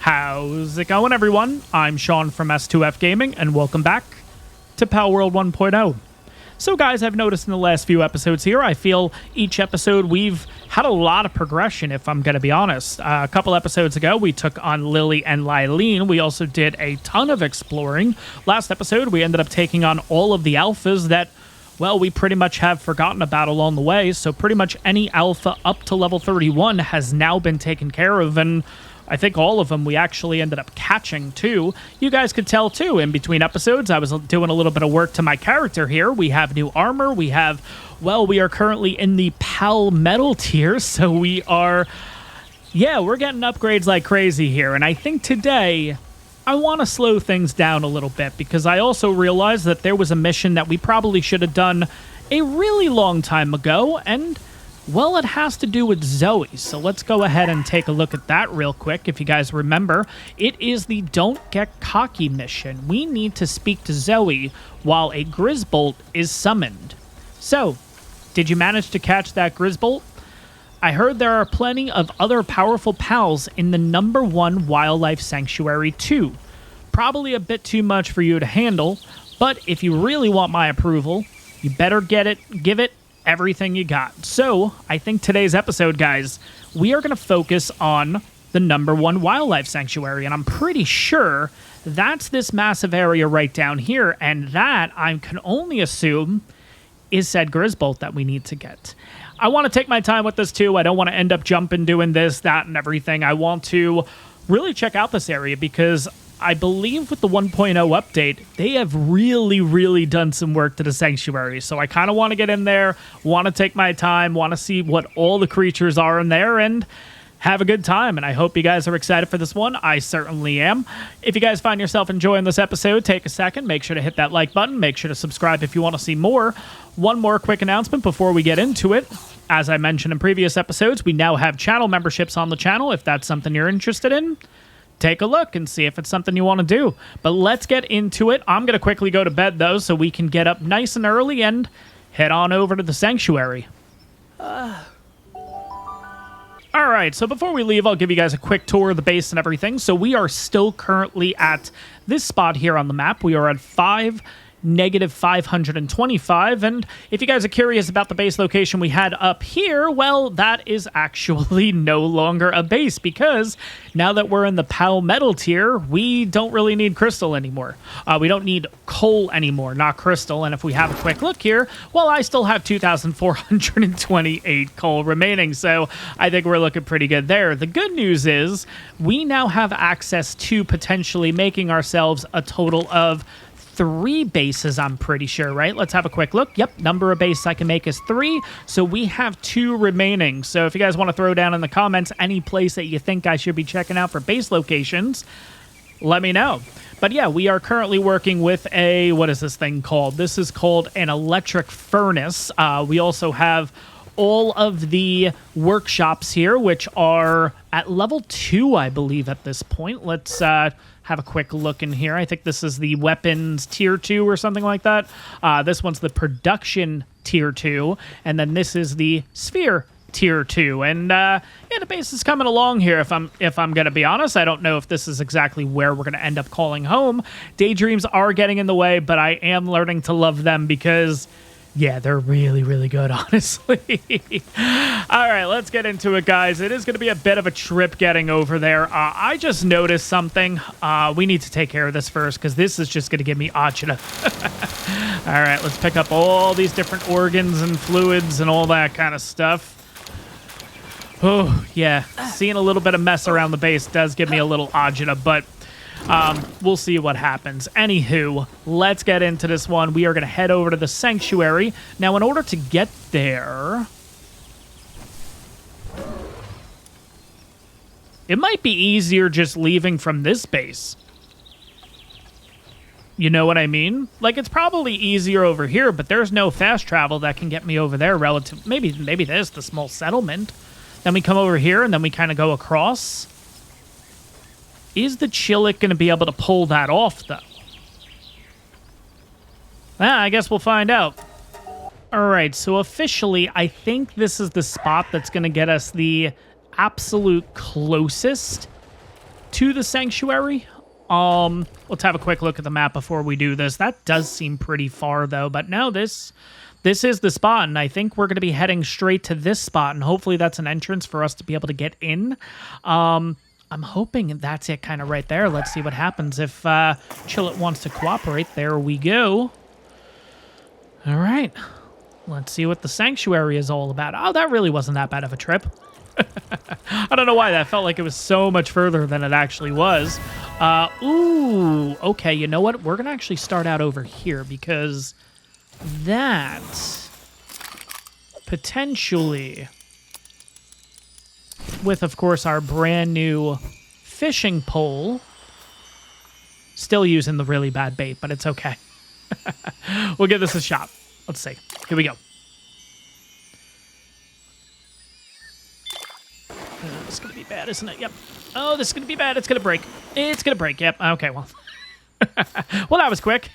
How's it going, everyone? I'm Sean from S2F Gaming, and welcome back to Palworld 1.0. So, guys, I've noticed in the last few episodes here, I feel each episode we've had a lot of progression, if I'm going to be honest. A couple episodes ago, we took on Lily and Lylene. We also did a ton of exploring. Last episode, we ended up taking on all of the alphas that, well, we pretty much have forgotten about along the way. So pretty much any alpha up to level 31 has now been taken care of, and I think all of them we actually ended up catching, too. You guys could tell, too, in between episodes, I was doing a little bit of work to my character here. We have new armor. We have, well, we are currently in the Pal Metal tier, so we are, yeah, we're getting upgrades like crazy here. And I think today I want to slow things down a little bit because I also realized that there was a mission that we probably should have done a really long time ago, and well, it has to do with Zoe, so let's go ahead and take a look at that real quick. If you guys remember, it is the Don't Get Cocky mission. We need to speak to Zoe while a Grizzbolt is summoned. So, did you manage to catch that Grizzbolt? I heard there are plenty of other powerful pals in the #1 wildlife sanctuary too. Probably a bit too much for you to handle, but if you really want my approval, you better give it everything you got. So, I think today's episode, guys, we are going to focus on the #1 wildlife sanctuary, and I'm pretty sure that's this massive area right down here, and that, I can only assume, is said Grizzbolt that we need to get. I want to take my time with this, too. I don't want to end up jumping, doing this, that, and everything. I want to really check out this area because I believe with the 1.0 update, they have really done some work to the sanctuary. So I kind of want to get in there, want to take my time, want to see what all the creatures are in there, and have a good time. And I hope you guys are excited for this one. I certainly am. If you guys find yourself enjoying this episode, take a second. Make sure to hit that like button. Make sure to subscribe if you want to see more. One more quick announcement before we get into it. As I mentioned in previous episodes, we now have channel memberships on the channel. If that's something you're interested in, take a look and see if it's something you want to do. But let's get into it. I'm going to quickly go to bed, though, so we can get up nice and early and head on over to the sanctuary. All right, so before we leave, I'll give you guys a quick tour of the base and everything. So we are still currently at this spot here on the map. We are at -525, and if you guys are curious about the base location we had up here, well, that is actually no longer a base because now that we're in the Pal Metal tier, we don't really need crystal anymore. We don't need coal anymore, not crystal, and if we have a quick look here, well, I still have 2,428 coal remaining, so I think we're looking pretty good there. The good news is we now have access to potentially making ourselves a total of 3 bases, I'm pretty sure, right? Let's have a quick look. Yep, number of bases I can make is 3, so we have 2 remaining. So if you guys want to throw down in the comments any place that you think I should be checking out for base locations, let me know. But yeah, we are currently working with a, what is this thing called? This is called an electric furnace. We also have all of the workshops here, which are at level 2, I believe, at this point. Let's have a quick look in here. I think this is the weapons tier 2 or something like that. This one's the production tier 2, and then this is the sphere tier 2. And yeah, the base is coming along here. If I'm gonna be honest, I don't know if this is exactly where we're gonna end up calling home. Daydreams are getting in the way, but I am learning to love them because, yeah, they're really good, honestly. All right, let's get into it, guys. It is going to be a bit of a trip getting over there. I just noticed something. We need to take care of this first because this is just going to give me agita. All right, let's pick up all these different organs and fluids and all that kind of stuff. Oh, yeah. Seeing a little bit of mess around the base does give me a little agita, but we'll see what happens. Anywho, let's get into this one. We are going to head over to the sanctuary. Now, in order to get there, it might be easier just leaving from this base. You know what I mean? Like, it's probably easier over here, but there's no fast travel that can get me over there relative. Maybe this, the small settlement. Then we come over here, and then we kind of go across. Is the Chillick going to be able to pull that off, though? I guess we'll find out. All right, so officially, I think this is the spot that's going to get us the absolute closest to the sanctuary. Let's have a quick look at the map before we do this. That does seem pretty far, though. But no, this is the spot, and I think we're going to be heading straight to this spot, and hopefully that's an entrance for us to be able to get in. I'm hoping that's it kind of right there. Let's see what happens if Chillet wants to cooperate. There we go. All right. Let's see what the sanctuary is all about. Oh, that really wasn't that bad of a trip. I don't know why. That felt like it was so much further than it actually was. Ooh, okay. You know what? We're going to actually start out over here because that potentially, with, of course, our brand new fishing pole, still using the really bad bait, but it's okay. We'll give this a shot. Let's see. Here we go. This is going to be bad, isn't it? Yep. Oh, this is going to be bad. It's going to break. It's going to break. Yep. Okay, well. Well, that was quick.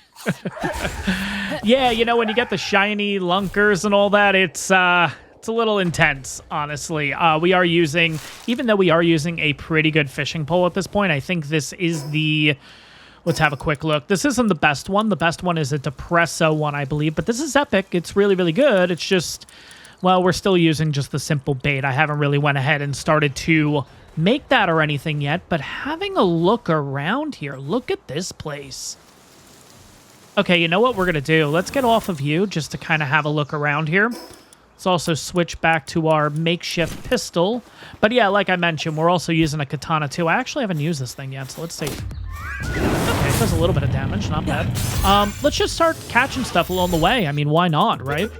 Yeah, you know, when you get the shiny lunkers and all that, it's a little intense, honestly. We are using, even though we are using a pretty good fishing pole at this point, I think this is the... Let's have a quick look. This isn't the best one. The best one is a Depresso one, I believe. But this is epic. It's really, really good. It's just, well, we're still using just the simple bait. I haven't really went ahead and started to make that or anything yet. But having a look around here, look at this place. Okay, you know what we're going to do? Let's get off of you just to kind of have a look around here. Let's also switch back to our makeshift pistol. But yeah, like I mentioned, we're also using a katana too. I actually haven't used this thing yet, so let's see. Okay, it does a little bit of damage, not bad. Let's just start catching stuff along the way. I mean, why not, right?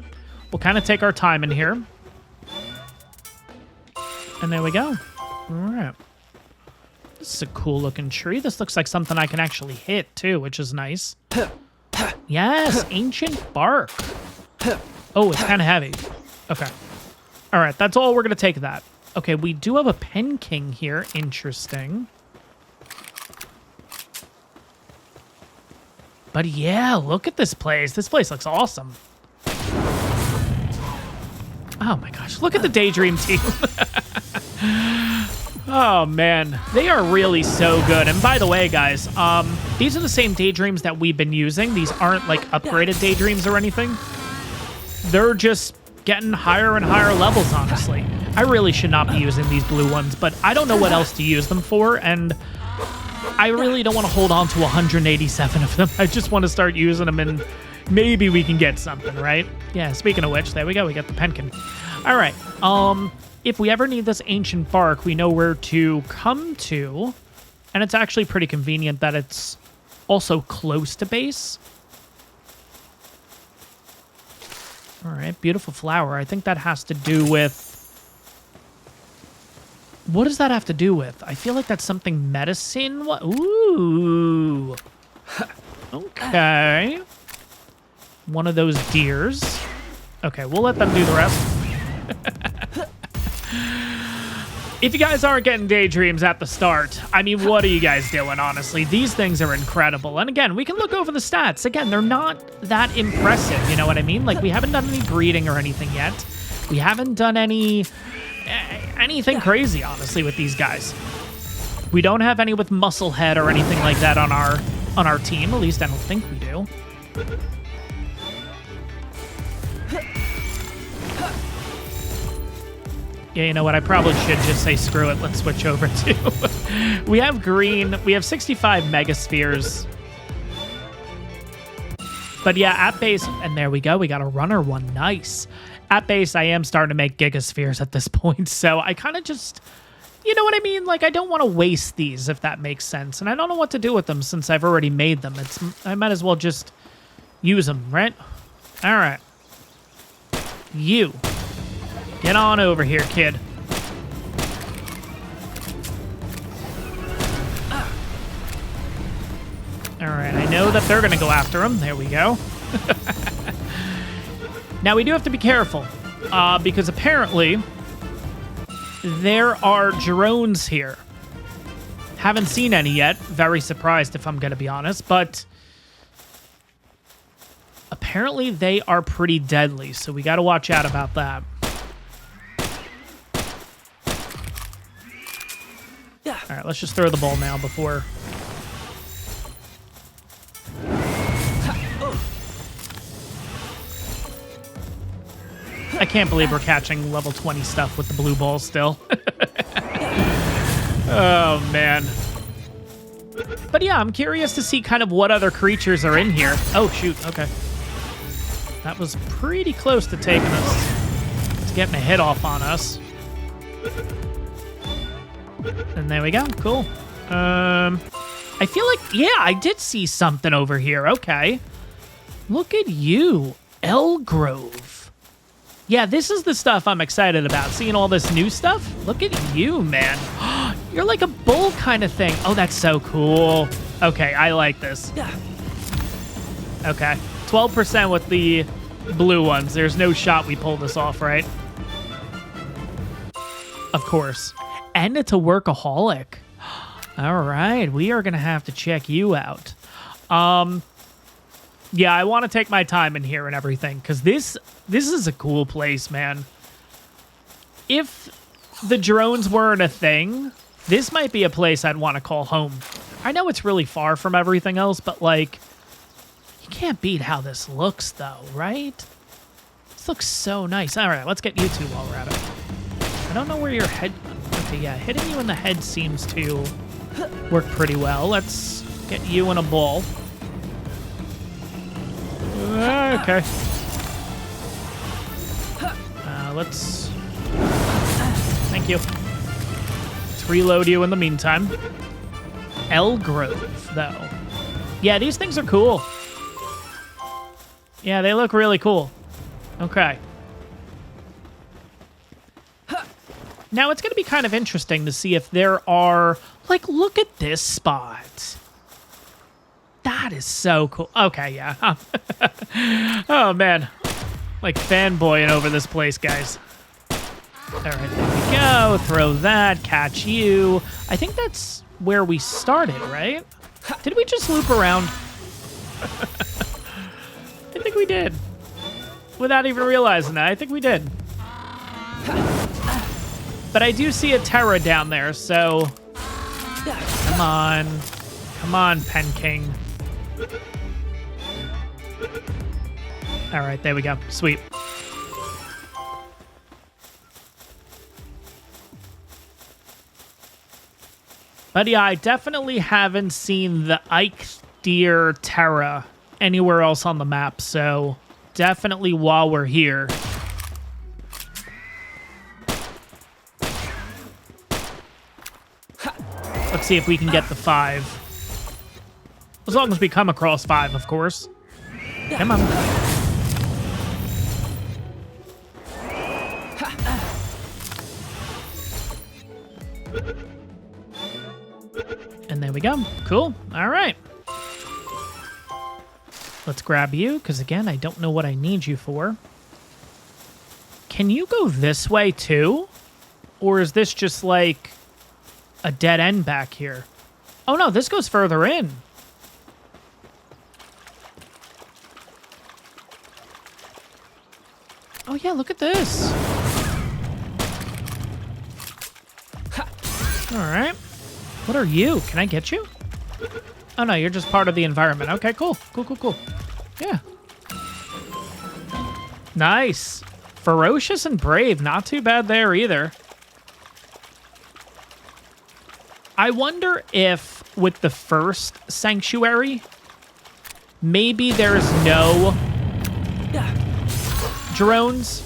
We'll kind of take our time in here. And there we go. All right. This is a cool looking tree. This looks like something I can actually hit too, which is nice. Yes, ancient bark. Oh, it's kind of heavy. Okay. All right, that's all. We're going to take that. Okay, we do have a pen king here. Interesting. But yeah, look at this place. This place looks awesome. Oh my gosh, look at the Daydream team. Oh man, they are really so good. And by the way, guys, these are the same Daydreams that we've been using. These aren't like upgraded Daydreams or anything. They're just getting higher and higher levels, honestly. I really should not be using these blue ones, but I don't know what else to use them for, and I really don't want to hold on to 187 of them. I just want to start using them, and maybe we can get something, right? Yeah, speaking of which, there we go. We got the penkin. All right. If we ever need this ancient bark, we know where to come to, and it's actually pretty convenient that it's also close to base. All right, beautiful flower. I think that has to do with... What does that have to do with? I feel like that's something medicine. What? Ooh. Okay. One of those deers. Okay, we'll let them do the rest. If you guys aren't getting Daydreams at the start, I mean, what are you guys doing, honestly? These things are incredible. And again, we can look over the stats. Again, they're not that impressive, you know what I mean? Like, we haven't done any breeding or anything yet. We haven't done anything crazy, honestly, with these guys. We don't have any with muscle head or anything like that on our team. At least I don't think we do. Yeah, you know what? I probably should just say screw it. Let's switch over to... We have green. We have 65 megaspheres. But yeah, at base... And there we go. We got a runner one. Nice. At base, I am starting to make gigaspheres at this point. So I kind of just... You know what I mean? Like, I don't want to waste these, if that makes sense. And I don't know what to do with them since I've already made them. I might as well just use them, right? All right. You... Get on over here, kid. All right, I know that they're going to go after him. There we go. Now, we do have to be careful, because apparently there are drones here. Haven't seen any yet. Very surprised, if I'm going to be honest, but apparently they are pretty deadly, so we got to watch out about that. All right, let's just throw the ball now before... I can't believe we're catching level 20 stuff with the blue ball still. Oh, man. But yeah, I'm curious to see kind of what other creatures are in here. Oh, shoot. Okay. That was pretty close to taking us, to getting a hit off on us. And there we go. Cool. I feel like, yeah, I did see something over here. Okay. Look at you, Elgrove. Yeah, this is the stuff I'm excited about. Seeing all this new stuff. Look at you, man. You're like a bull kind of thing. Oh, that's so cool. Okay, I like this. Okay. 12% with the blue ones. There's no shot we pull this off, right? Of course. And it's a workaholic. All right, we are going to have to check you out. Yeah, I want to take my time in here and everything, because this is a cool place, man. If the drones weren't a thing, this might be a place I'd want to call home. I know it's really far from everything else, but, like, you can't beat how this looks, though, right? This looks so nice. All right, let's get you two while we're at it. I don't know where your head... Okay, yeah, hitting you in the head seems to work pretty well. Let's get you in a ball. Okay. Let's... Thank you. Let's reload you in the meantime. Elgrove, though. Yeah, these things are cool. Yeah, they look really cool. Okay. Now, it's going to be kind of interesting to see if there are... Like, look at this spot. That is so cool. Okay, yeah. Oh, man. Like, fanboying over this place, guys. All right, there we go. Throw that. Catch you. I think that's where we started, right? Did we just loop around? I think we did. Without even realizing that, I think we did. But I do see a Terra down there, so... Come on. Come on, Pen King. All right, there we go. Sweet. But yeah, I definitely haven't seen the Eikthyr Terra anywhere else on the map, so definitely while we're here. Let's see if we can get the 5. As long as we come across 5, of course. Come on. And there we go. Cool. All right. Let's grab you, because again, I don't know what I need you for. Can you go this way too? Or is this just like a dead end back here? Oh no, this goes further in. Oh yeah, look at this. All right. What are you? Can I get you? Oh no, you're just part of the environment. Okay, cool. Cool, cool, cool. Yeah. Nice. Ferocious and brave. Not too bad there either. I wonder if with the first sanctuary, maybe there's no drones.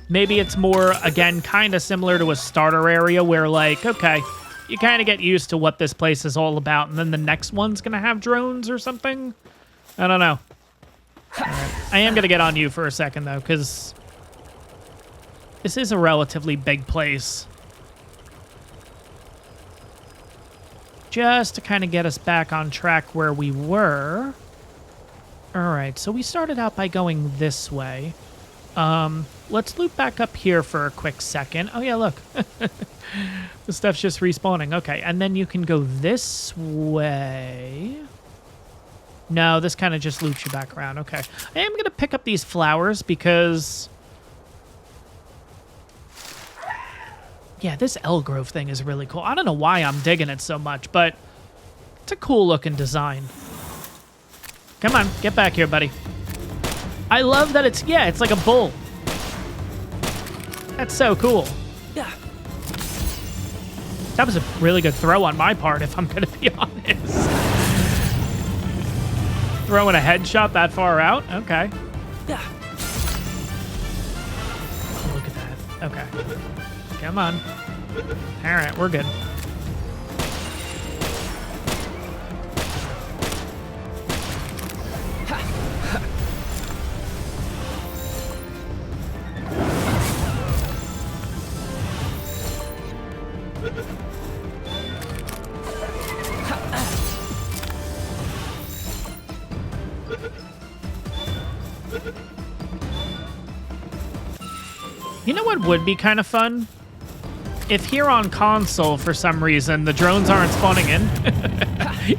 Maybe it's more, again, kind of similar to a starter area where, like, okay, you kind of get used to what this place is all about, and then the next one's going to have drones or something? I don't know. Right. I am going to get on you for a second, though, because this is a relatively big place. Just to kind of get us back on track where we were. All right, so we started out by going this way. Let's loop back up here for a quick second. Oh, yeah, look. The stuff's just respawning. Okay, and then you can go this way. No, this kind of just loops you back around. Okay. I am going to pick up these flowers because... Yeah, this Elgrove thing is really cool. I don't know why I'm digging it so much, but it's a cool looking design. Come on, get back here, buddy. I love that it's like a bull. That's so cool. Yeah. That was a really good throw on my part, if I'm going to be honest. Throwing a headshot that far out? Okay. Yeah. Look at that. Okay. Come on. All right, we're good. You know what would be kind of fun? If here on console, for some reason, the drones aren't spawning in.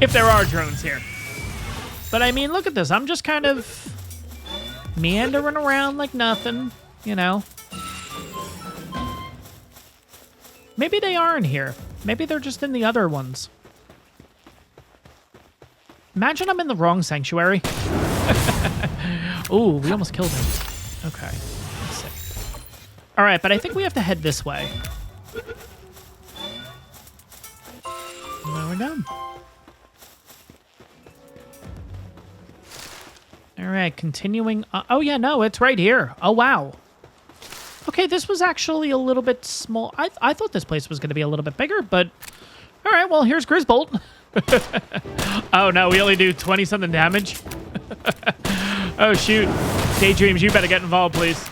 If there are drones here. But I mean, look at this. I'm just kind of meandering around like nothing, you know. Maybe they aren't here. Maybe they're just in the other ones. Imagine I'm in the wrong sanctuary. Ooh, we almost killed him. Okay. Let's see. All right, but I think we have to head this way. There we go. All right, continuing. Oh, yeah, no, it's right here. Oh, wow. Okay, this was actually a little bit small. I thought this place was going to be a little bit bigger, but all right, well, here's Grizzbolt. Oh, no, we only do 20-something damage. Oh, shoot. Daydreams, you better get involved, please.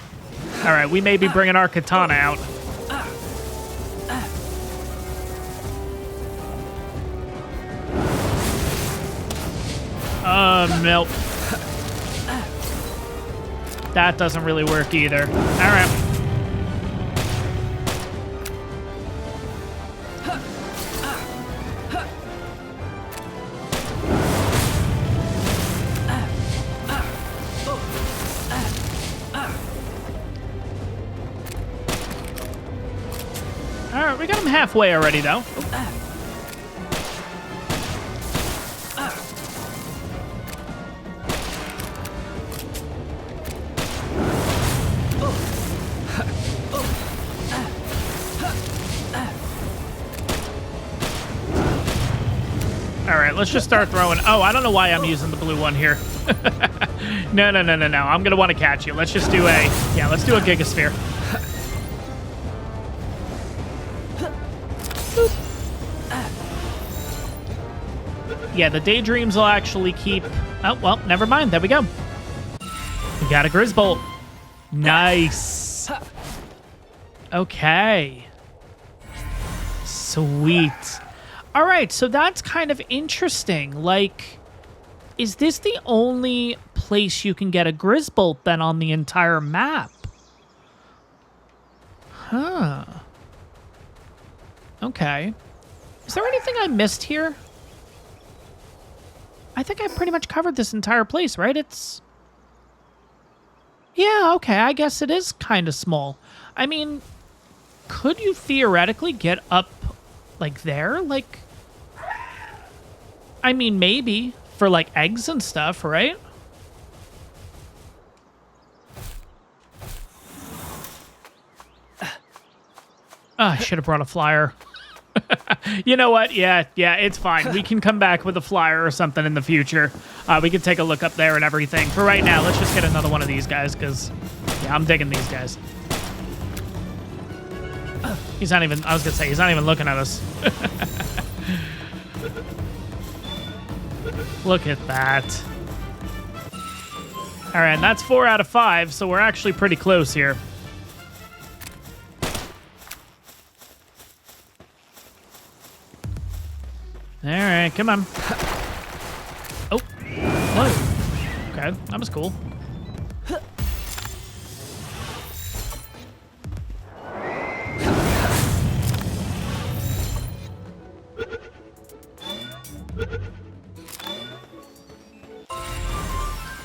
All right, we may be bringing our katana out. Nope. That doesn't really work either. All right. All right, we got him halfway already, though. All right, let's just start throwing. Oh, I don't know why I'm using the blue one here. No. I'm going to want to catch you. Let's just do let's do a Gigasphere. Yeah, the Daydreams will actually keep... Oh, well, never mind. There we go. We got a Grizzbolt. Nice. Okay. Sweet. All right, so that's kind of interesting. Like, is this the only place you can get a Grizzbolt then on the entire map? Huh. Okay. Is there anything I missed here? I think I pretty much covered this entire place, right? It's... Yeah, okay, I guess it is kind of small. I mean, could you theoretically get up, like, there? Like... I mean, maybe. For, like, eggs and stuff, right? I should have brought a flyer. You know what? Yeah, it's fine. We can come back with a flyer or something in the future. We can take a look up there and everything. For right now, let's just get another one of these guys, because, yeah, I'm digging these guys. He's not even, I was going to say, he's not even looking at us. Look at that. All right, and that's 4 out of 5, so we're actually pretty close here. All right, come on. Oh, whoa. Okay, that was cool.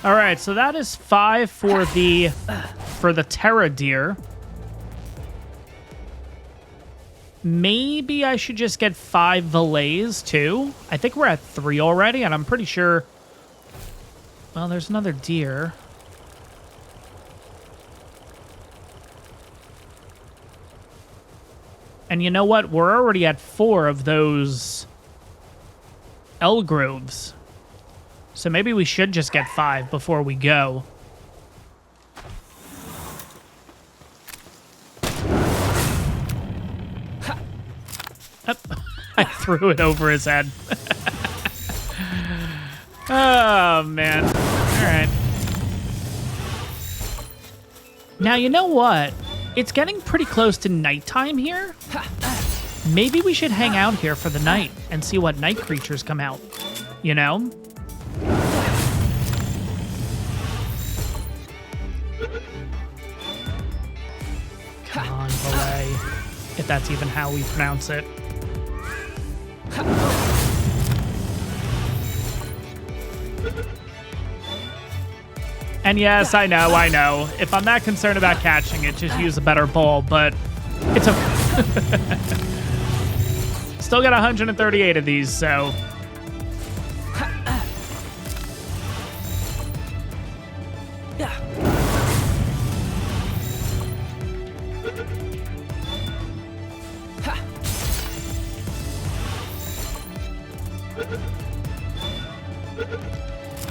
All right, so that is 5 for the Terra Deer. Maybe I should just get 5 valets, too. I think we're at 3 already, and I'm pretty sure... Well, there's another deer. And you know what? We're already at 4 of those L groves. So maybe we should just get 5 before we go. I threw it over his head. Oh, man. All right. Now, you know what? It's getting pretty close to nighttime here. Maybe we should hang out here for the night and see what night creatures come out. You know? Come on, Valet. If that's even how we pronounce it. And yes, I know. If I'm that concerned about catching it, just use a better ball, but it's okay. Still got 138 of these, so...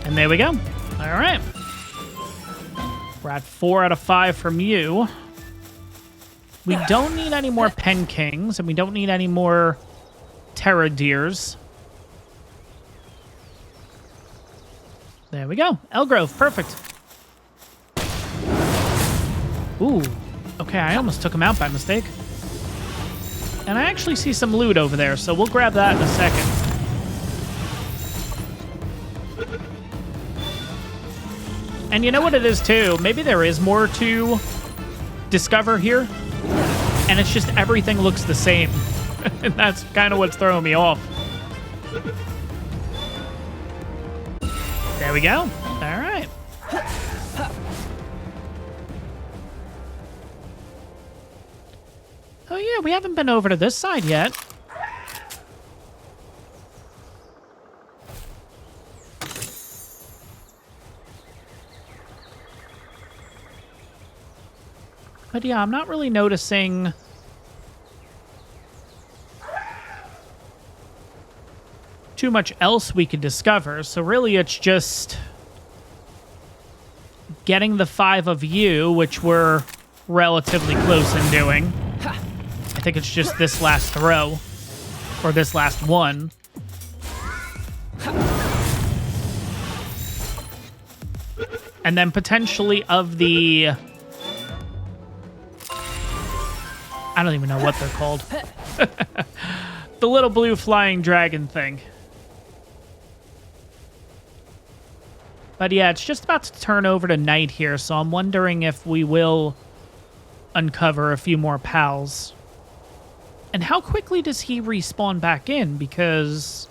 And there we go. All right. We're at 4 out of 5 from you. We don't need any more pen kings, and we don't need any more terra deers. There we go. Elgrove, perfect. Ooh. Okay, I almost took him out by mistake. And I actually see some loot over there, so we'll grab that in a second. And you know what it is, too? Maybe there is more to discover here. And it's just everything looks the same. And that's kind of what's throwing me off. There we go. All right. Oh, yeah, we haven't been over to this side yet. But yeah, I'm not really noticing too much else we could discover. So really it's just getting the 5 of you, which we're relatively close in doing. I think it's just this last throw, or this last one. And then potentially of the... I don't even know what they're called. The little blue flying dragon thing. But yeah, it's just about to turn over to night here, so I'm wondering if we will uncover a few more pals. And how quickly does he respawn back in? Because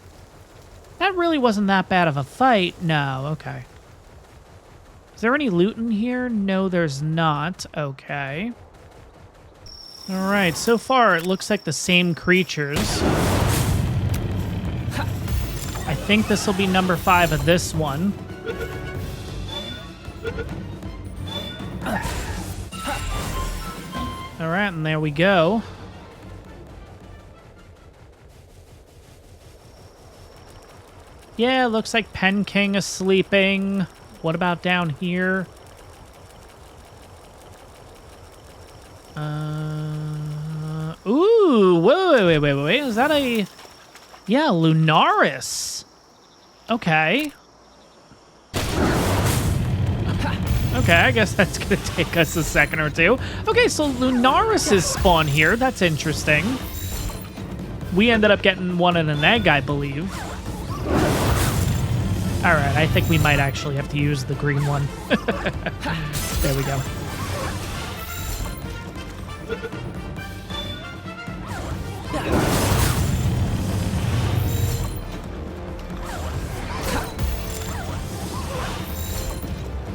that really wasn't that bad of a fight. No, okay. Is there any loot in here? No, there's not. Okay. All right, so far it looks like the same creatures. I think this will be number 5 of this one. All right, and there we go. Yeah, looks like Pen King is sleeping. What about down here? Ooh, wait. Is that a... Yeah, Lunaris. Okay. Okay, I guess that's going to take us a second or two. Okay, so Lunaris is spawn here. That's interesting. We ended up getting one in an egg, I believe. All right, I think we might actually have to use the green one. There we go.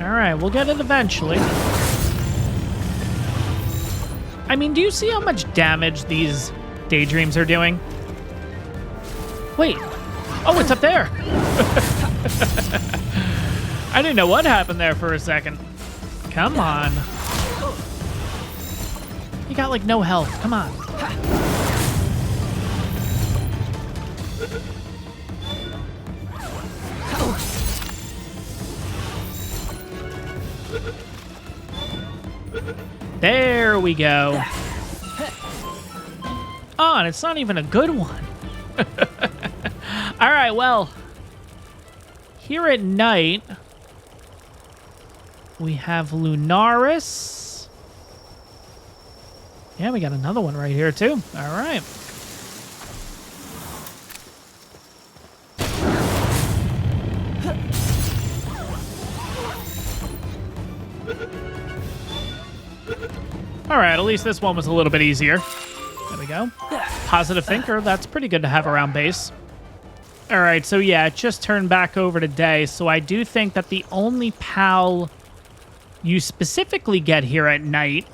All right, we'll get it eventually. I mean, do you see how much damage these daydreams are doing. Wait. Oh, it's up there. I didn't know what happened there for a second. Come on. You got like no health. Come on. There we go. Oh, and it's not even a good one. All right, well, here at night, we have Lunaris. Yeah, we got another one right here, too. All right. All right, at least this one was a little bit easier. There we go. Positive thinker, that's pretty good to have around base. All right, so yeah, it just turned back over to day, so I do think that the only PAL you specifically get here at night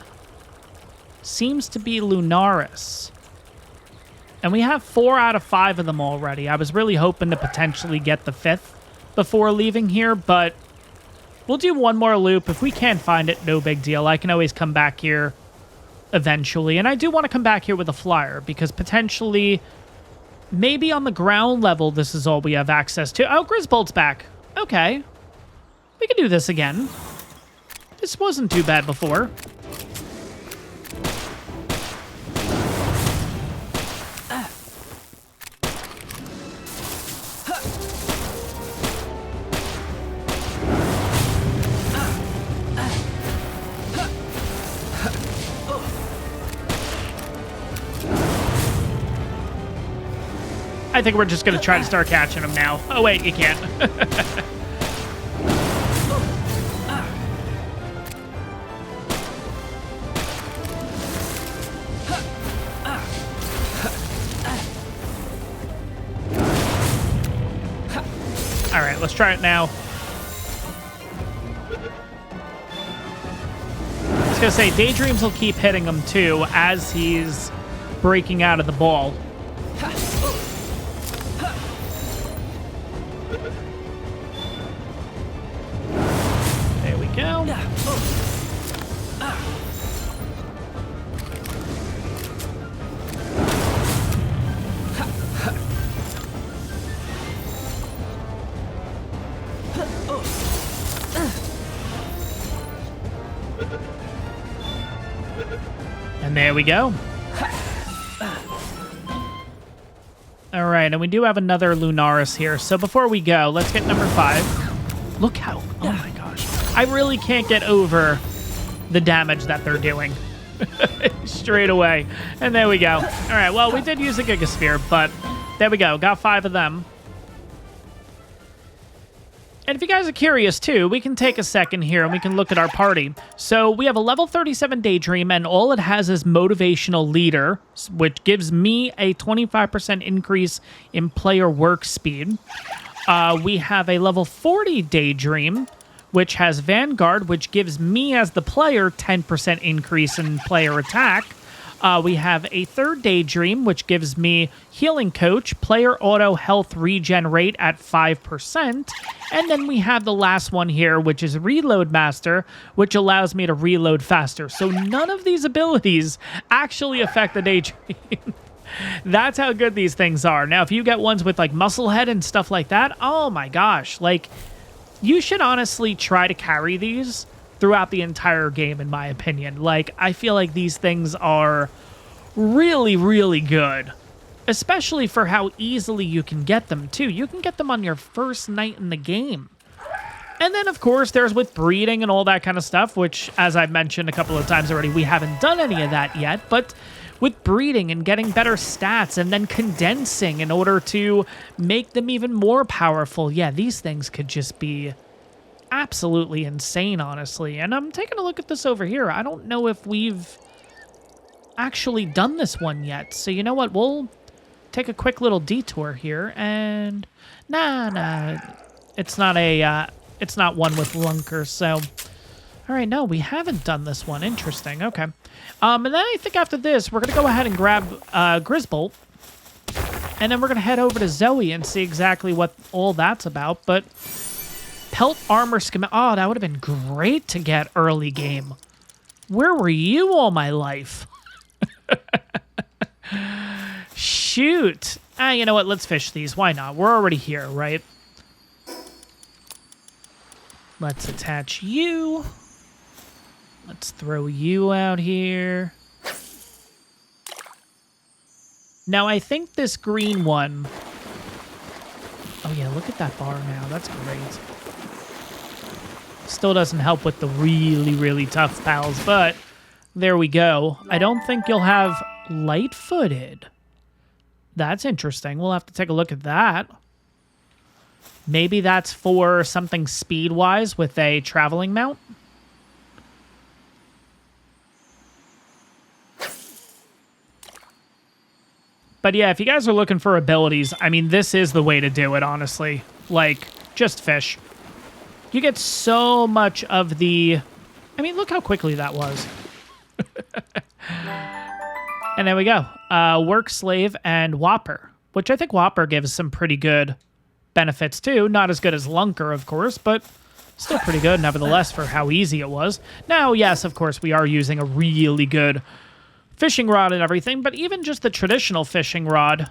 seems to be Lunaris. And we have 4 out of 5 of them already. I was really hoping to potentially get the 5th before leaving here, but we'll do one more loop. If we can't find it, no big deal. I can always come back here eventually. And I do want to come back here with a flyer because potentially, maybe on the ground level, this is all we have access to. Oh, Grizzbolt's back. Okay. We can do this again. This wasn't too bad before. I think we're just going to try to start catching them now. Oh, wait, you can't. All right, let's try it now. I was going to say, Daydreams will keep hitting him, too, as he's breaking out of the ball. And there we go. All right, and we do have another Lunaris here. So before we go, let's get number 5. Look how, oh my gosh. I really can't get over the damage that they're doing. Straight away. And there we go. All right, well, we did use a Gigasphere, but there we go. Got 5 of them. And if you guys are curious, too, we can take a second here and we can look at our party. So we have a level 37 Daydream, and all it has is Motivational Leader, which gives me a 25% increase in player work speed. We have a level 40 Daydream, which has Vanguard, which gives me, as the player, 10% increase in player attack. We have a third Daydream, which gives me Healing Coach, player auto health regen rate at 5%. And then we have the last one here, which is Reload Master, which allows me to reload faster. So none of these abilities actually affect the Daydream. That's how good these things are. Now, if you get ones with like Muscle Head and stuff like that, oh my gosh, like you should honestly try to carry these throughout the entire game, in my opinion. Like, I feel like these things are really, really good, especially for how easily you can get them, too. You can get them on your first night in the game. And then, of course, there's with breeding and all that kind of stuff, which, as I've mentioned a couple of times already, we haven't done any of that yet, but with breeding and getting better stats and then condensing in order to make them even more powerful, yeah, these things could just be absolutely insane, honestly. And I'm taking a look at this over here. I don't know if we've actually done this one yet. So you know what? We'll take a quick little detour here. And nah, it's not one with Lunker. So all All right, no, we haven't done this one. Interesting. Okay. And then I think after this, we're going to go ahead and grab Grizzbolt. And then we're going to head over to Zoe and see exactly what all that's about. But pelt armor schematic. Oh, that would have been great to get early game. Where were you all my life? Shoot. You know what? Let's fish these. Why not? We're already here, right? Let's attach you. Let's throw you out here. Now, I think this green one... Oh, yeah, look at that bar now. That's great. Still doesn't help with the really, really tough pals, but there we go. I don't think you'll have light-footed. That's interesting. We'll have to take a look at that. Maybe that's for something speed-wise with a traveling mount. But yeah, if you guys are looking for abilities, I mean, this is the way to do it, honestly. Like, just fish. You get so much of the... I mean, look how quickly that was. And there we go. Work, Slave, and Whopper. Which I think Whopper gives some pretty good benefits, too. Not as good as Lunker, of course, but still pretty good, nevertheless, for how easy it was. Now, yes, of course, we are using a really good fishing rod and everything, but even just the traditional fishing rod,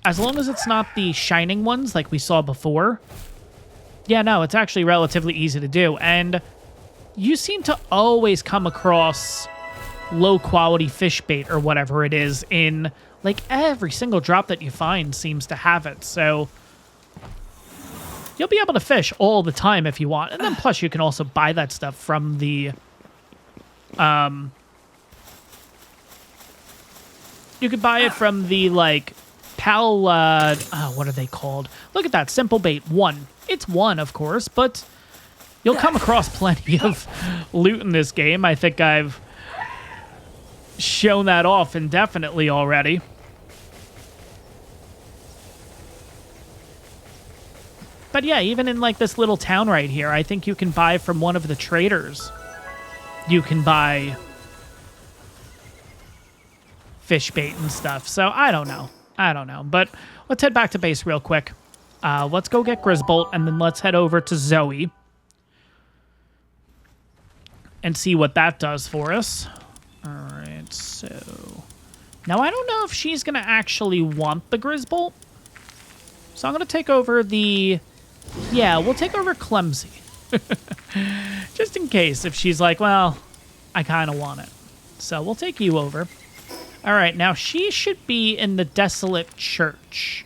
as long as it's not the shining ones like we saw before, yeah, no, it's actually relatively easy to do. And you seem to always come across low-quality fish bait or whatever it is in, like, every single drop that you find seems to have it. So you'll be able to fish all the time if you want. And then plus you can also buy that stuff from the... You could buy it from the, like, Pal, what are they called? Look at that, Simple Bait 1. It's 1, of course, but you'll come across plenty of loot in this game. I think I've shown that off indefinitely already. But yeah, even in, like, this little town right here, I think you can buy from one of the traders. You can buy fish bait and stuff. So I don't know. But let's head back to base real quick. Let's go get Grizzbolt, and then let's head over to Zoe and see what that does for us. All right, so now I don't know if she's going to actually want the Grizzbolt. So I'm going to take over the... Yeah, we'll take over Clumsy. Just in case if she's like, well, I kind of want it. So we'll take you over. All right, now she should be in the Desolate Church.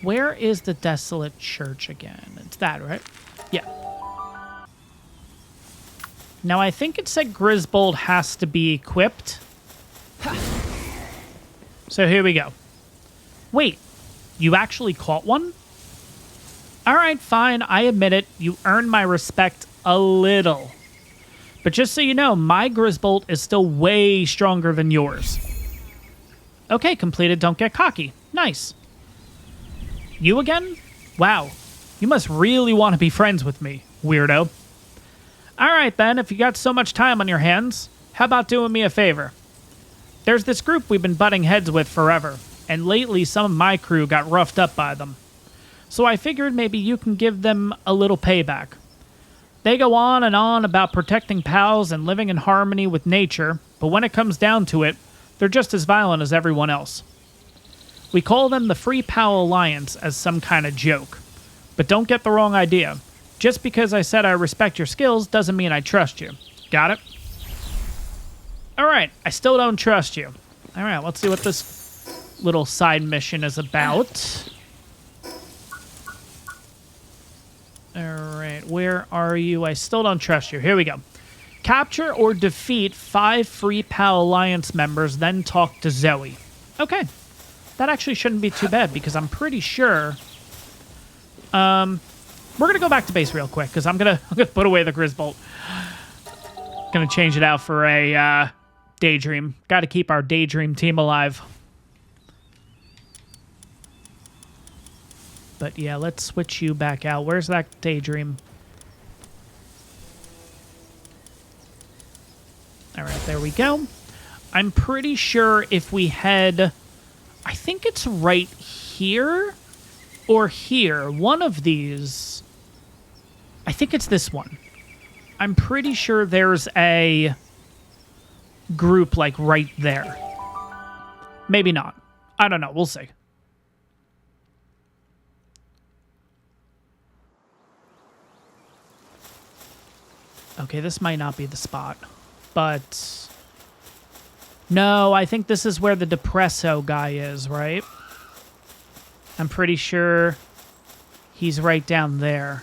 Where is the Desolate Church again? It's that, right? Yeah. Now, I think it said Grizzbolt has to be equipped. So here we go. Wait, you actually caught one? All right, fine, I admit it. You earned my respect a little. But just so you know, my Grizzbolt is still way stronger than yours. Okay, completed. Don't get cocky. Nice. You again? Wow. You must really want to be friends with me, weirdo. All right, then. If you got so much time on your hands, how about doing me a favor? There's this group we've been butting heads with forever, and lately some of my crew got roughed up by them. So I figured maybe you can give them a little payback. They go on and on about protecting pals and living in harmony with nature, but when it comes down to it, they're just as violent as everyone else. We call them the Free Pal Alliance as some kind of joke. But don't get the wrong idea. Just because I said I respect your skills doesn't mean I trust you. Got it? Alright, I still don't trust you. Alright, let's see what this little side mission is about. Alright, where are you? I still don't trust you. Here we go. Capture or defeat 5 Free Pal Alliance members, then talk to Zoe. Okay. That actually shouldn't be too bad, because I'm pretty sure... we're going to go back to base real quick, because I'm gonna put away the Grizzbolt. Gonna change it out for a Daydream. Got to keep our Daydream team alive. But yeah, let's switch you back out. Where's that Daydream? There we go. I'm pretty sure if we head... I think it's right here or here. One of these. I think it's this one. I'm pretty sure there's a group, like, right there. Maybe not. I don't know. We'll see. Okay, this might not be the spot, but... No, I think this is where the Depresso guy is, right? I'm pretty sure he's right down there.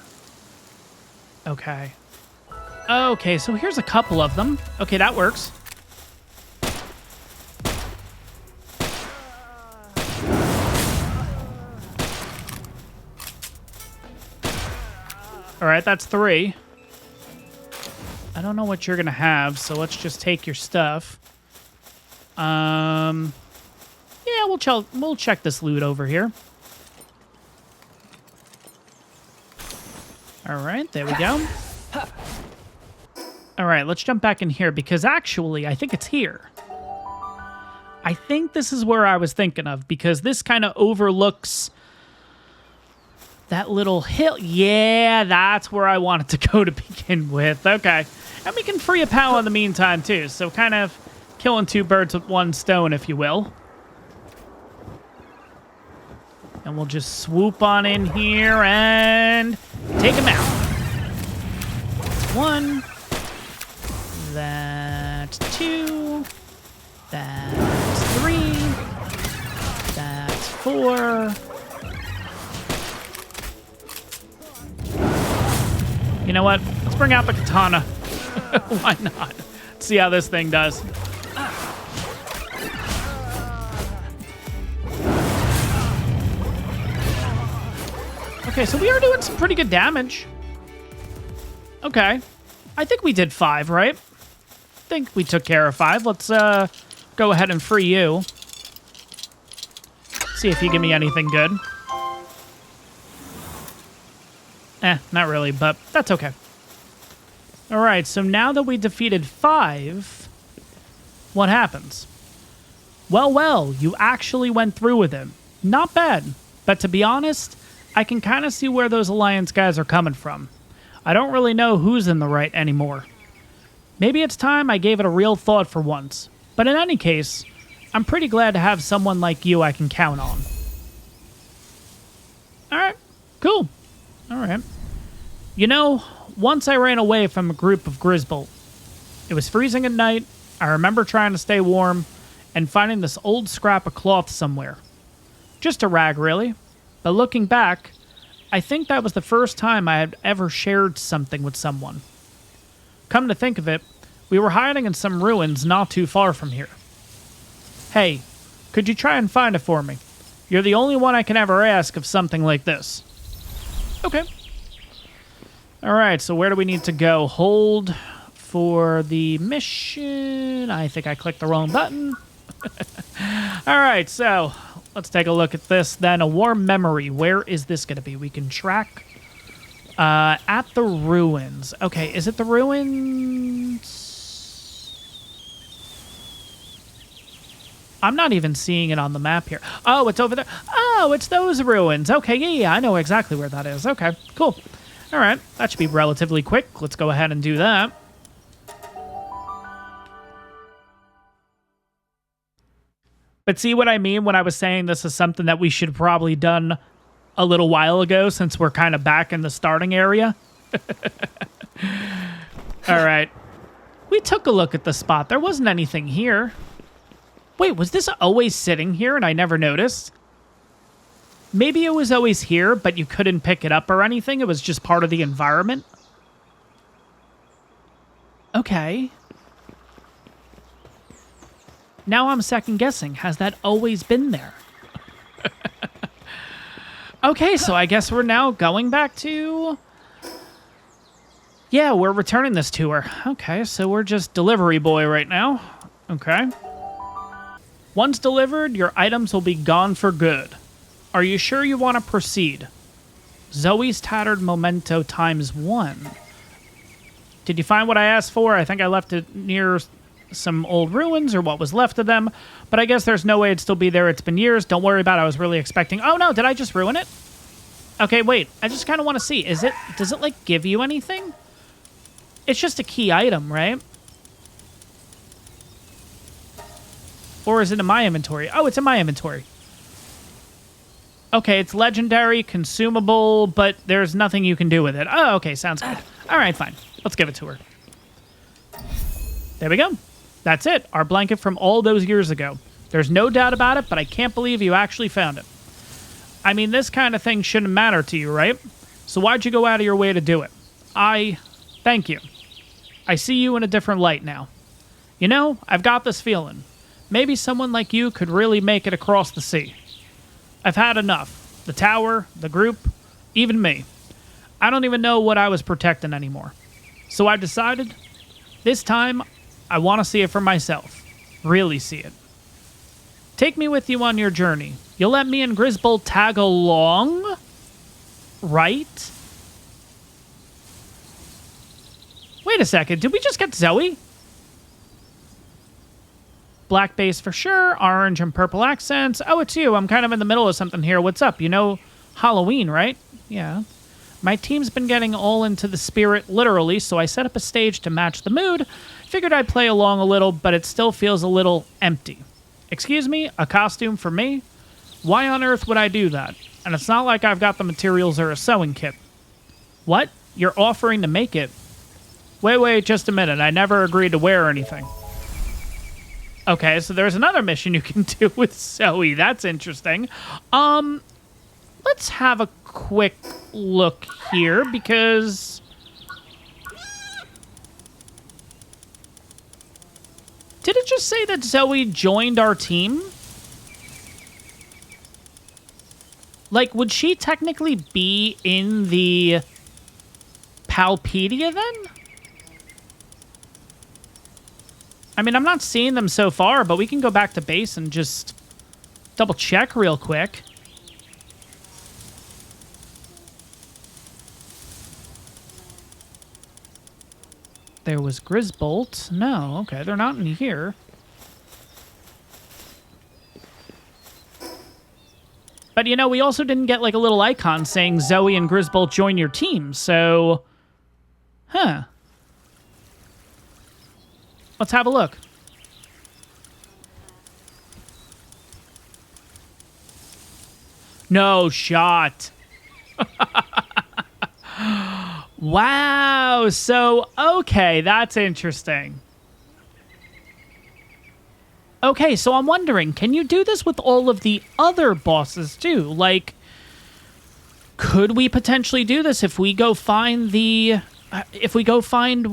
Okay. Okay, so here's a couple of them. Okay, that works. All right, that's 3. I don't know what you're going to have, so let's just take your stuff. Yeah, we'll check this loot over here. All right, there we go. All right, let's jump back in here because actually, I think it's here. I think this is where I was thinking of because this kind of overlooks that little hill. Yeah, that's where I wanted to go to begin with. Okay. And we can free a pal in the meantime, too. So kind of killing 2 birds with 1 stone, if you will. And we'll just swoop on in here and take him out. That's 1. That's 2. That's 3. That's 4. You know what? Let's bring out the katana. Why not? Let's see how this thing does. Okay, so we are doing some pretty good damage. Okay. I think we did 5, right? I think we took care of 5. Let's go ahead and free you. See if you give me anything good. Not really, but that's okay. All right, so now that we defeated 5, what happens? Well, you actually went through with him. Not bad, but to be honest, I can kind of see where those Alliance guys are coming from. I don't really know who's in the right anymore. Maybe it's time I gave it a real thought for once. But in any case, I'm pretty glad to have someone like you I can count on. All right, cool. All right. You know, once I ran away from a group of Grizzbolt. It was freezing at night. I remember trying to stay warm and finding this old scrap of cloth somewhere. Just a rag, really. But looking back, I think that was the first time I had ever shared something with someone. Come to think of it, we were hiding in some ruins not too far from here. Hey, could you try and find it for me? You're the only one I can ever ask of something like this. Okay. All right, so where do we need to go? Hold for the mission. I think I clicked the wrong button. All right, so let's take a look at this then. A warm memory. Where is this going to be? We can track at the ruins. Okay, is it the ruins? I'm not even seeing it on the map here. Oh, it's over there. Oh, it's those ruins. Okay, yeah, I know exactly where that is. Okay, cool. All right, that should be relatively quick. Let's go ahead and do that. But see what I mean when I was saying this is something that we should have probably done a little while ago since we're kind of back in the starting area? All right. We took a look at the spot. There wasn't anything here. Wait, was this always sitting here and I never noticed? Maybe it was always here, but you couldn't pick it up or anything. It was just part of the environment. Okay. Now I'm second guessing. Has that always been there? Okay, so I guess we're now going back to... Yeah, we're returning this to her. Okay, so we're just delivery boy right now. Okay. Once delivered, your items will be gone for good. Are you sure you want to proceed? Zoe's tattered memento ×1. Did you find what I asked for? I think I left it near some old ruins or what was left of them, but I guess there's no way it'd still be there. It's been years. Don't worry about it. I was really expecting... Oh, no. Did I just ruin it? Okay, wait. I just kind of want to see. Does it, like, give you anything? It's just a key item, right? Or is it in my inventory? Oh, it's in my inventory. Okay, it's legendary, consumable, but there's nothing you can do with it. Oh, okay, sounds good. All right, fine. Let's give it to her. There we go. That's it. Our blanket from all those years ago. There's no doubt about it, but I can't believe you actually found it. I mean, this kind of thing shouldn't matter to you, right? So why'd you go out of your way to do it? Thank you. I see you in a different light now. You know, I've got this feeling. Maybe someone like you could really make it across the sea. I've had enough. The tower, the group, even me. I don't even know what I was protecting anymore. So I decided, this time, I want to see it for myself. Really see it. Take me with you on your journey. You'll let me and Grizzbolt tag along? Right? Wait a second. Did we just get Zoe? Black base for sure. Orange and purple accents. Oh, it's you. I'm kind of in the middle of something here. What's up? You know Halloween, right? Yeah. My team's been getting all into the spirit, literally, so I set up a stage to match the mood. Figured I'd play along a little, but it still feels a little empty. Excuse me? A costume for me? Why on earth would I do that? And it's not like I've got the materials or a sewing kit. What? You're offering to make it? Wait, just a minute. I never agreed to wear anything. Okay, so there's another mission you can do with Zoe. That's interesting. Let's have a quick look here, because... Did it just say that Zoe joined our team? Like, would she technically be in the Palpedia then? I mean, I'm not seeing them so far, but we can go back to base and just double check real quick. There was Grizzbolt. No, okay, they're not in here. But, you know, we also didn't get, like, a little icon saying Zoe and Grizzbolt join your team, so... Huh. Let's have a look. No shot. Wow. So, okay, that's interesting. Okay, so I'm wondering, can you do this with all of the other bosses too? Like, could we potentially do this if we go find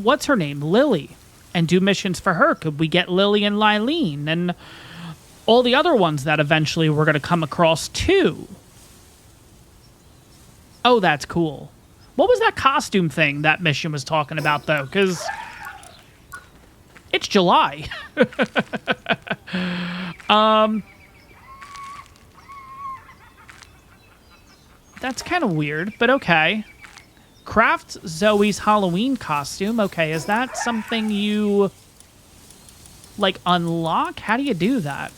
what's her name, Lily, and do missions for her? Could we get Lily and Lylene and all the other ones that eventually we're going to come across too? Oh, that's cool. What was that costume thing that mission was talking about, though? Because it's July. That's kind of weird, but okay. Craft Zoe's Halloween costume. Okay, is that something you, like, unlock? How do you do that?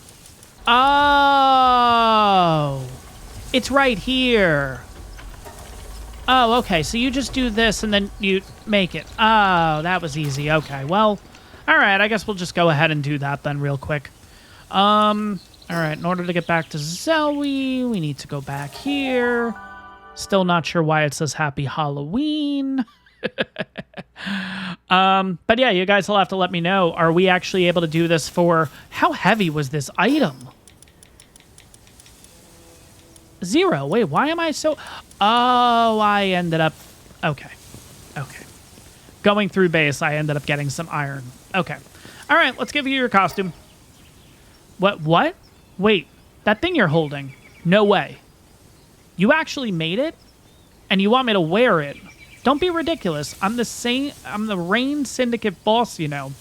Oh, it's right here. Oh, okay, so you just do this and then you make it. Oh, that was easy. Okay, well, all right, I guess we'll just go ahead and do that then real quick. All right, in order to get back to Zoe, we need to go back here. Still not sure why it says Happy Halloween. But yeah, you guys will have to let me know. Are we actually able to do this for... How heavy was this item? 0. Wait, why am I so... Oh, I ended up... Okay. Going through base, I ended up getting some iron. Okay. All right, let's give you your costume. What? Wait, that thing you're holding. No way. You actually made it? And you want me to wear it? Don't be ridiculous. I'm the Rain Syndicate boss, you know.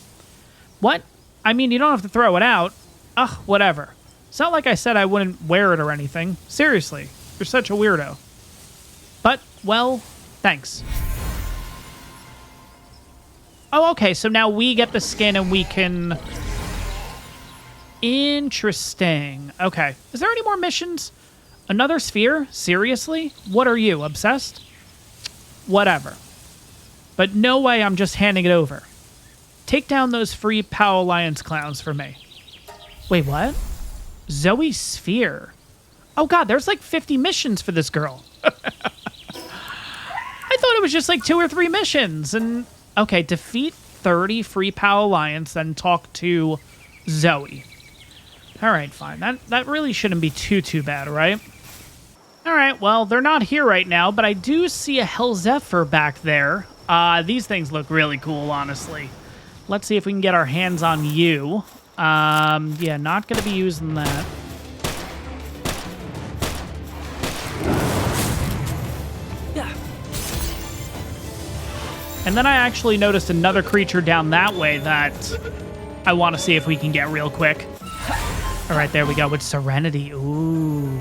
What? I mean, you don't have to throw it out. Ugh, whatever. It's not like I said I wouldn't wear it or anything. Seriously, you're such a weirdo. But, well, thanks. Oh, okay. So now we get the skin and we can... Interesting. Okay. Is there any more missions? Another sphere? Seriously? What are you, obsessed? Whatever. But no way I'm just handing it over. Take down those free POW Alliance clowns for me. Wait, what? Zoe Sphere. Oh, God, there's like 50 missions for this girl. I thought it was just like 2 or 3 missions. And, okay, defeat 30 free POW Alliance, then talk to Zoe. All right, fine. That really shouldn't be too bad, right? All right, well, they're not here right now, but I do see a Hellzephyr back there. These things look really cool, honestly. Let's see if we can get our hands on you. Yeah, not going to be using that. Yeah. And then I actually noticed another creature down that way that I want to see if we can get real quick. All right, there we go with Serenity. Ooh,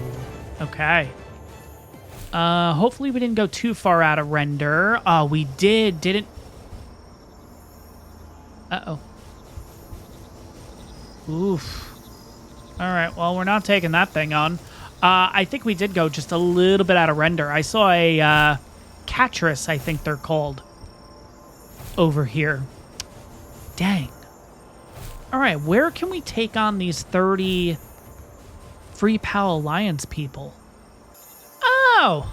okay. Hopefully we didn't go too far out of render. We didn't. Uh-oh. Oof. All right, well, we're not taking that thing on. I think we did go just a little bit out of render. I saw a Catress, I think they're called, over here. Dang. All right, where can we take on these 30 free POW Alliance people? Oh!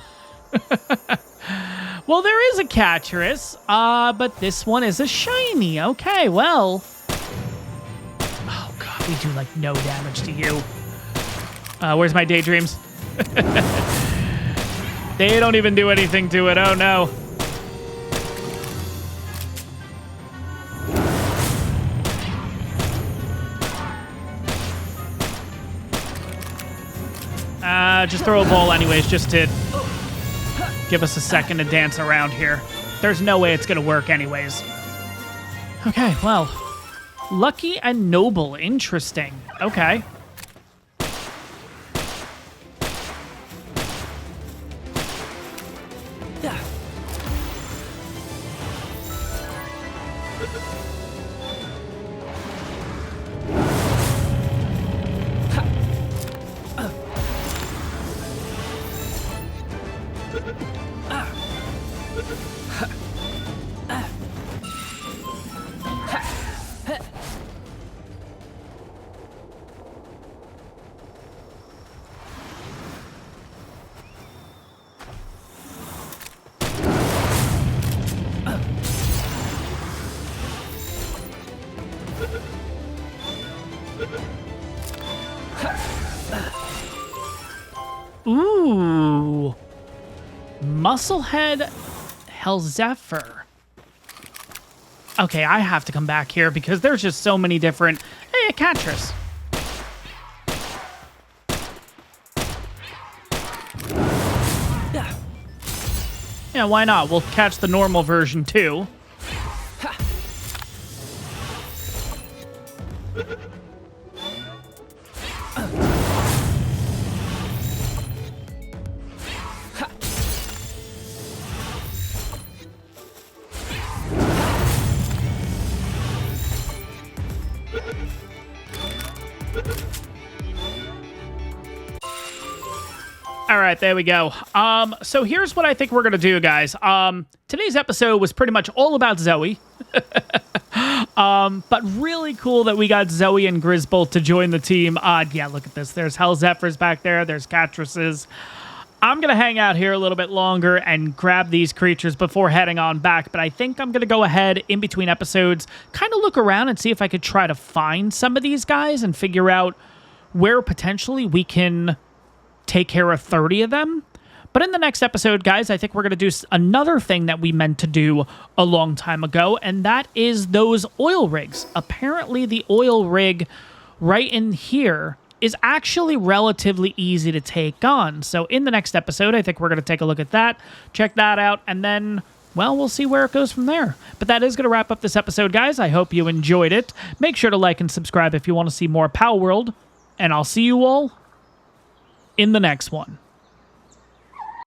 Well, there is a Catress, but this one is a shiny. Okay, well... Oh, God, we do, like, no damage to you. Where's my daydreams? They don't even do anything to it. Oh, no. Just throw a ball anyways, just to give us a second to dance around here. There's no way it's going to work anyways. Okay, well, lucky and noble. Interesting. Okay. Ooh. Musclehead Hellzephyr. Okay, I have to come back here because there's just so many different... Hey, a Catress. Yeah, why not? We'll catch the normal version too. All right, there we go. So here's what I think we're going to do, guys. Today's episode was pretty much all about Zoe. But really cool that we got Zoe and Grizzbolt to join the team. Yeah, look at this. There's Hellzephyrs back there. There's Catresses. I'm going to hang out here a little bit longer and grab these creatures before heading on back. But I think I'm going to go ahead in between episodes, kind of look around and see if I could try to find some of these guys and figure out where potentially we can take care of 30 of them. But in the next episode, guys, I think we're going to do another thing that we meant to do a long time ago, and that is those oil rigs. Apparently, the oil rig right in here is actually relatively easy to take on. So in the next episode, I think we're going to take a look at that, check that out, and then, well, we'll see where it goes from there. But that is going to wrap up this episode, guys. I hope you enjoyed it. Make sure to like and subscribe if you want to see more Palworld, and I'll see you all in the next one.